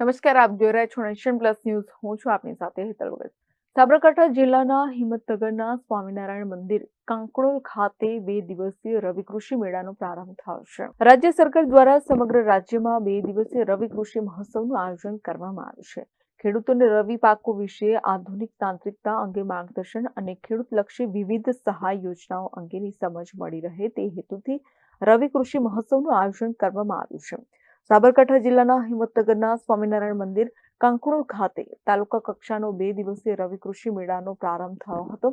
નમસ્કાર, આપ જોઈ રહ્યા છો નેશન પ્લસ ન્યૂઝ. હું છું આપની સાથે હેતલ વગર. સાબરકાંઠા જિલ્લાના હિંમતનગરના સ્વામિનારાયણ મંદિર કાંકણોલ ખાતે 2 દિવસીય રવિ કૃષિ મેળાનો પ્રારંભ થયો છે. રાજ્ય સરકાર દ્વારા સમગ્ર રાજ્યમાં 2 દિવસીય રવિ કૃષિ મહોત્સવનું આયોજન કરવામાં આવ્યું છે. ખેડૂતોને રવિ પાકો વિશે આધુનિક તાંત્રિકતા અંગે માર્ગદર્શન અને ખેડૂતલક્ષી વિવિધ સહાય યોજનાઓ અંગેની સમજ મળી રહે તે હેતુથી રવિ કૃષિ મહોત્સવનું આયોજન કરવામાં આવ્યું છે. સાબરકાંઠા જિલ્લાના હિંમતનગરના સ્વામિનારાયણ મંદિર કાંકણોલ ખાતે તાલુકા કક્ષાનો 2 દિવસીય રવિ કૃષિ મેળાનો પ્રારંભ થયો હતો,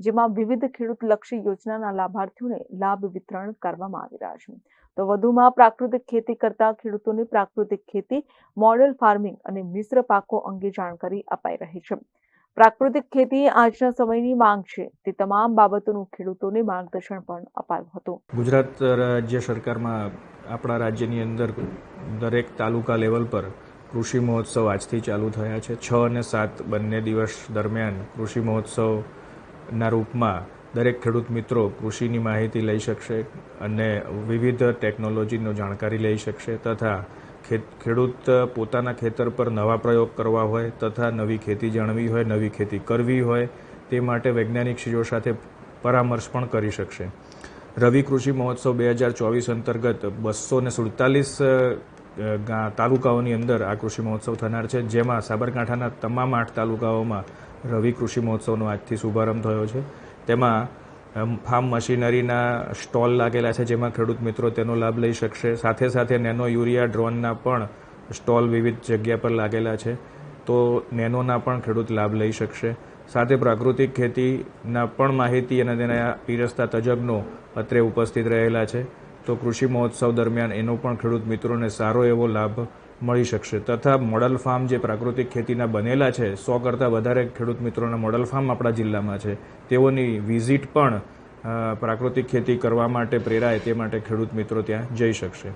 જેમાં વિવિધ ખેડૂતલક્ષી યોજનાના લાભાર્થીઓને લાભ વિતરણ કરવામાં આવી રહ્યા છે. તો વધુમાં પ્રાકૃતિક ખેતી કરતા ખેડૂતોને પ્રાકૃતિક ખેતી, મોડેલ ફાર્મિંગ અને મિશ્ર પાકો અંગે જાણકારી અપાઈ રહી છે. પ્રાકૃતિક ખેતી આજના સમયની માંગ છે તે તમામ બાબતોનું ખેડૂતોને માર્ગદર્શન પણ અપાયું હતું. ગુજરાત રાજ્ય સરકારમાં આપણા રાજ્યની અંદર દરેક તાલુકા લેવલ પર કૃષિ મહોત્સવ આજથી ચાલુ થયા છે. 6 અને 7 બંને દિવસ દરમિયાન કૃષિ મહોત્સવના રૂપમાં દરેક ખેડૂત મિત્રો કૃષિની માહિતી લઈ શકશે અને વિવિધ ટેકનોલોજીનો જાણકારી લઈ શકશે તથા ખેડૂત પોતાના ખેતર પર નવા પ્રયોગ કરવા હોય તથા નવી ખેતી જાણવી હોય, નવી ખેતી કરવી હોય તે માટે વૈજ્ઞાનિક ચીજો સાથે પરામર્શ પણ કરી શકશે. રવિ કૃષિ મહોત્સવ 2024 અંતર્ગત 247 તાલુકાઓની અંદર આ કૃષિ મહોત્સવ થનાર છે, જેમાં સાબરકાંઠાના તમામ 8 તાલુકાઓમાં રવિ કૃષિ મહોત્સવનો આજથી શુભારંભ થયો છે. તેમાં ફાર્મ મશીનરીના સ્ટોલ લાગેલા છે, જેમાં ખેડૂત મિત્રો તેનો લાભ લઈ શકશે. સાથે સાથે નેનો યુરિયા ડ્રોનના પણ સ્ટોલ વિવિધ જગ્યા પર લાગેલા છે, તો નેનોના પણ ખેડૂત લાભ લઈ શકશે. સાથે પ્રાકૃતિક ખેતીના પણ માહિતી અને તેના પીરસતા તજજ્ઞો અત્રે ઉપસ્થિત રહેલા છે, તો કૃષિ મહોત્સવ દરમિયાન એનો પણ ખેડૂત મિત્રોને સારો એવો લાભ મળી શકશે. તથા મોડલ ફાર્મ જે પ્રાકૃતિક ખેતીના બનેલા છે, 100 કરતાં વધારે ખેડૂત મિત્રોના મોડલ ફાર્મ આપણા જિલ્લામાં છે, તેઓની વિઝિટ પણ પ્રાકૃતિક ખેતી કરવા માટે પ્રેરાય તે માટે ખેડૂત મિત્રો ત્યાં જઈ શકશે.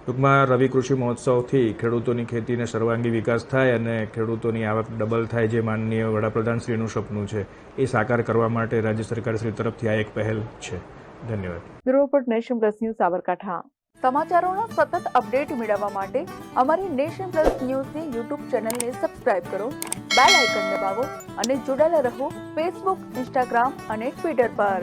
ટૂંકમાં રવિ કૃષિ મહોત્સવથી ખેડૂતોની ખેતીને સર્વાંગી વિકાસ થાય અને ખેડૂતોની આવક ડબલ થાય, જે માનનીય વડાપ્રધાનશ્રીનું સપનું છે, એ સાકાર કરવા માટે રાજ્ય સરકારશ્રી તરફથી આ એક પહેલ છે. ધન્યવાદ. Bureau report, Nation Plus News, Sabarkantha. સમાચારોના સતત અપડેટ મેળવવા માટે અમારી નેશન પ્લસ ન્યૂઝની યુટ્યુબ ચેનલને સબસ્ક્રાઇબ કરો, બેલ આઇકન દબાવો અને જોડાયેલા રહો ફેસબુક, ઇન્સ્ટાગ્રામ અને ટ્વિટર પર.